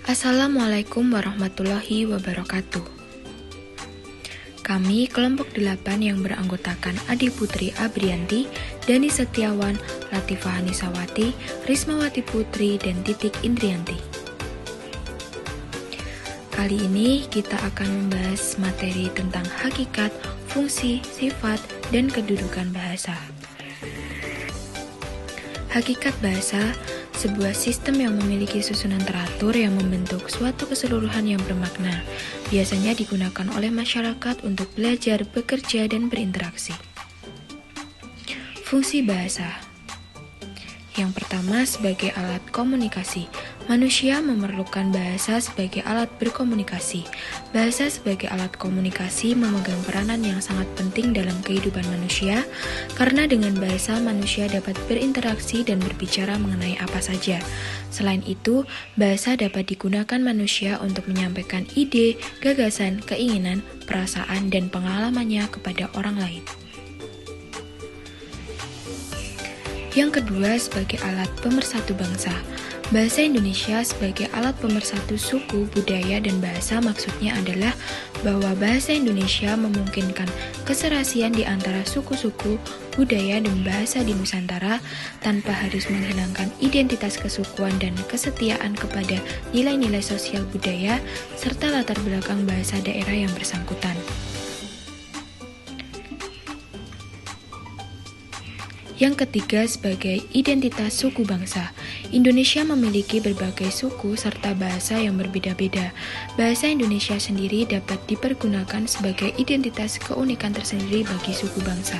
Assalamualaikum warahmatullahi wabarakatuh. Kami kelompok 8 yang beranggotakan Adi Putri Abrianti, Dani Setiawan, Latifah Hanisawati, Rismawati Putri, dan Titik Indrianti. Kali ini kita akan membahas materi tentang hakikat, fungsi, sifat, dan kedudukan bahasa. Hakikat bahasa, sebuah sistem yang memiliki susunan teratur yang membentuk suatu keseluruhan yang bermakna, biasanya digunakan oleh masyarakat untuk belajar, bekerja, dan berinteraksi. Fungsi bahasa. Yang pertama, sebagai alat komunikasi. Manusia memerlukan bahasa sebagai alat berkomunikasi. Bahasa sebagai alat komunikasi memegang peranan yang sangat penting dalam kehidupan manusia, karena dengan bahasa manusia dapat berinteraksi dan berbicara mengenai apa saja. Selain itu, bahasa dapat digunakan manusia untuk menyampaikan ide, gagasan, keinginan, perasaan, dan pengalamannya kepada orang lain. Yang kedua, sebagai alat pemersatu bangsa. Bahasa Indonesia sebagai alat pemersatu suku, budaya, dan bahasa maksudnya adalah bahwa bahasa Indonesia memungkinkan keserasian di antara suku-suku, budaya, dan bahasa di Nusantara tanpa harus menghilangkan identitas kesukuan dan kesetiaan kepada nilai-nilai sosial budaya serta latar belakang bahasa daerah yang bersangkutan. Yang ketiga, sebagai identitas suku bangsa. Indonesia memiliki berbagai suku serta bahasa yang berbeda-beda. Bahasa Indonesia sendiri dapat dipergunakan sebagai identitas keunikan tersendiri bagi suku bangsa.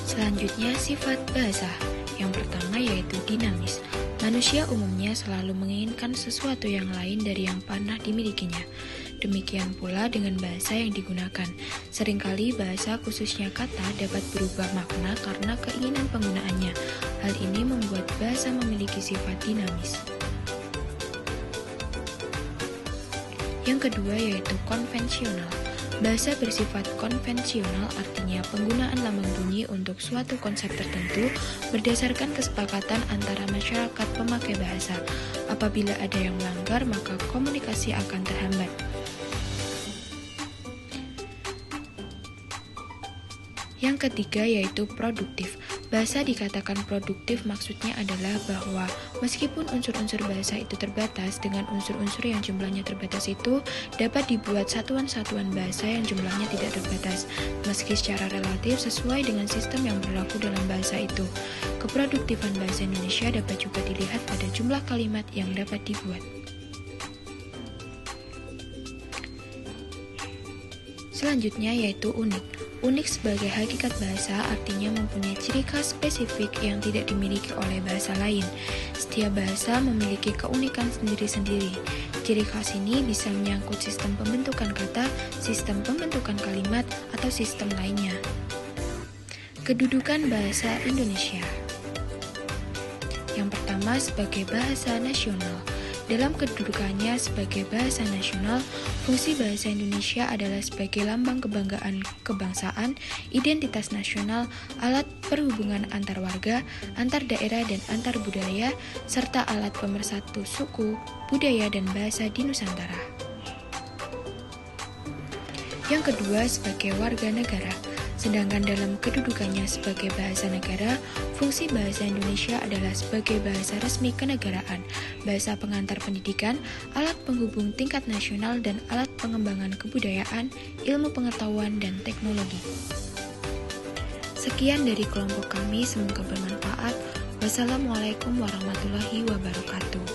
Selanjutnya, sifat bahasa. Yang pertama yaitu dinamis. Manusia umumnya selalu menginginkan sesuatu yang lain dari yang pernah dimilikinya. Demikian pula dengan bahasa yang digunakan. Seringkali bahasa khususnya kata dapat berubah makna karena keinginan penggunaannya. Hal ini membuat bahasa memiliki sifat dinamis. Yang kedua yaitu konvensional. Bahasa bersifat konvensional artinya penggunaan lambang bunyi untuk suatu konsep tertentu berdasarkan kesepakatan antara masyarakat pemakai bahasa. Apabila ada yang melanggar, maka komunikasi akan terhambat. Yang ketiga yaitu produktif. Bahasa dikatakan produktif maksudnya adalah bahwa meskipun unsur-unsur bahasa itu terbatas, dengan unsur-unsur yang jumlahnya terbatas itu dapat dibuat satuan-satuan bahasa yang jumlahnya tidak terbatas, meski secara relatif sesuai dengan sistem yang berlaku dalam bahasa itu. Keproduktifan bahasa Indonesia dapat juga dilihat pada jumlah kalimat yang dapat dibuat. Selanjutnya yaitu unik. Unik sebagai hakikat bahasa artinya mempunyai ciri khas spesifik yang tidak dimiliki oleh bahasa lain. Setiap bahasa memiliki keunikan sendiri-sendiri. Ciri khas ini bisa menyangkut sistem pembentukan kata, sistem pembentukan kalimat, atau sistem lainnya. Kedudukan bahasa Indonesia. Yang pertama sebagai bahasa nasional. Dalam kedudukannya sebagai bahasa nasional, fungsi bahasa Indonesia adalah sebagai lambang kebanggaan kebangsaan, identitas nasional, alat perhubungan antar warga, antar daerah dan antar budaya, serta alat pemersatu suku, budaya, dan bahasa di Nusantara. Yang kedua, sebagai warga negara. Sedangkan dalam kedudukannya sebagai bahasa negara, fungsi bahasa Indonesia adalah sebagai bahasa resmi kenegaraan, bahasa pengantar pendidikan, alat penghubung tingkat nasional, dan alat pengembangan kebudayaan, ilmu pengetahuan, dan teknologi. Sekian dari kelompok kami, semoga bermanfaat. Wassalamualaikum warahmatullahi wabarakatuh.